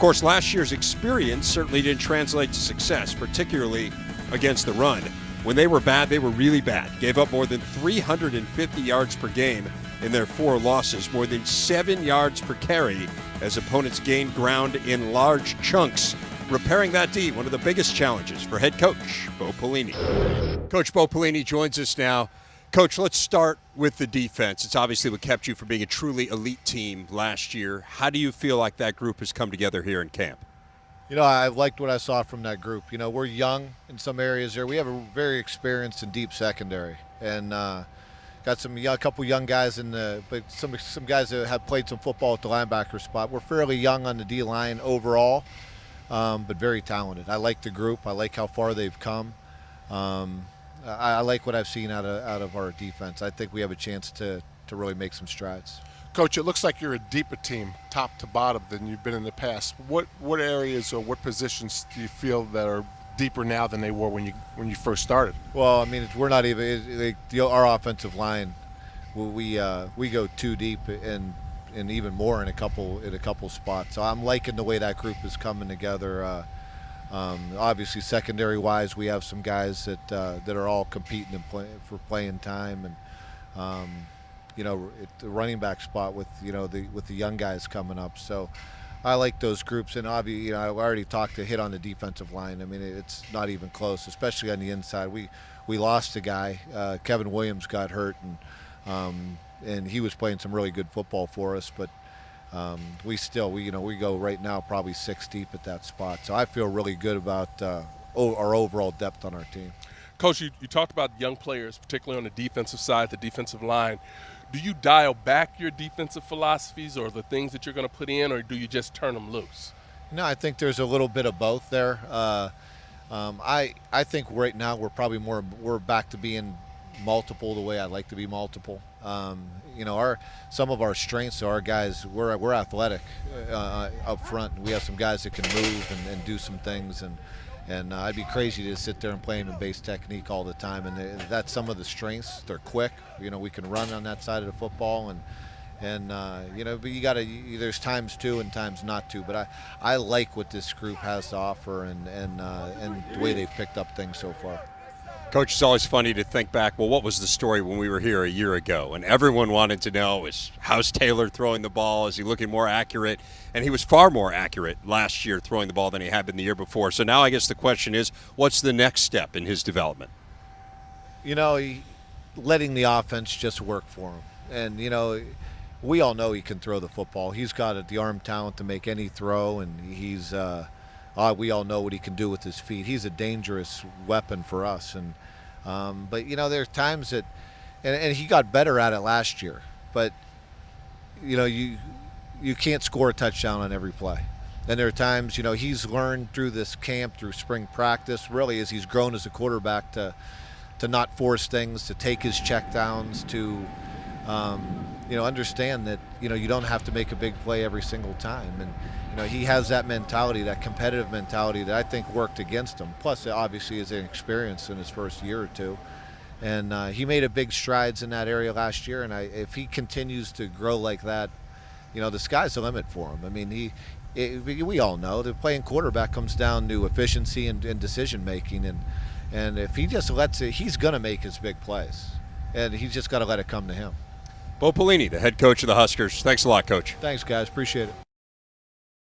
course, last year's experience certainly didn't translate to success, particularly against the run. When they were bad, they were really bad. Gave up more than 350 yards per game in their 4 losses, more than 7 yards per carry as opponents gained ground in large chunks. Repairing that D, one of the biggest challenges for head coach Bo Pelini. Coach Bo Pelini joins us now. Coach, let's start with the defense. It's obviously what kept you from being a truly elite team last year. How do you feel like that group has come together here in camp? You know, I liked what I saw from that group. You know, we're young in some areas there. We have a very experienced and deep secondary, and got a couple young guys but some guys that have played some football at the linebacker spot. We're fairly young on the D line overall, but very talented. I like the group. I like how far they've come. I like what I've seen out of our defense. I think we have a chance to really make some strides. Coach, it looks like you're a deeper team, top to bottom, than you've been in the past. What areas or what positions do you feel that are deeper now than they were when you first started? Well, I mean, we're not even our offensive line. We go too deep and even more in a couple spots. So I'm liking the way that group is coming together. Obviously, secondary-wise, we have some guys that are all competing for playing time, and you know, at the running back spot with the young guys coming up. So I like those groups, and obviously, you know, I already hit on the defensive line. I mean, it's not even close, especially on the inside. We lost a guy. Kevin Williams got hurt, and he was playing some really good football for us, but. We go right now probably 6 deep at that spot. So I feel really good about our overall depth on our team. Coach, you talked about young players, particularly on the defensive side, the defensive line. Do you dial back your defensive philosophies or the things that you're going to put in, or do you just turn them loose? No, I think there's a little bit of both there. I think right now we're back to being multiple the way I like to be multiple. You know, some of our strengths are our guys. We're athletic up front. We have some guys that can move and do some things, and I'd be crazy to sit there and play them in base technique all the time. And that's some of the strengths. They're quick. You know, we can run on that side of the football, and you know, but there's times to and times not to. But I like what this group has to offer and the way they've picked up things so far. Coach, it's always funny to think back, well, what was the story when we were here a year ago? And everyone wanted to know, how's Taylor throwing the ball? Is he looking more accurate? And he was far more accurate last year throwing the ball than he had been the year before. So now I guess the question is, what's the next step in his development? You know, letting the offense just work for him. And, you know, we all know he can throw the football. He's got the arm talent to make any throw, and we all know what he can do with his feet. He's a dangerous weapon for us, but you know, there's times that, and he got better at it last year. But you know, you can't score a touchdown on every play. And there are times, you know, he's learned through this camp, through spring practice, really as he's grown as a quarterback to not force things, to take his checkdowns, to you know, understand that, you know, you don't have to make a big play every single time. And you know, he has that mentality, that competitive mentality that I think worked against him. Plus, obviously, his experience in his first year or two. And he made a big strides in that area last year. And if he continues to grow like that, you know, the sky's the limit for him. I mean, we all know that playing quarterback comes down to efficiency and decision making. And if he just lets it, he's going to make his big plays. And he's just got to let it come to him. Bo Pelini, the head coach of the Huskers. Thanks a lot, Coach. Thanks, guys. Appreciate it.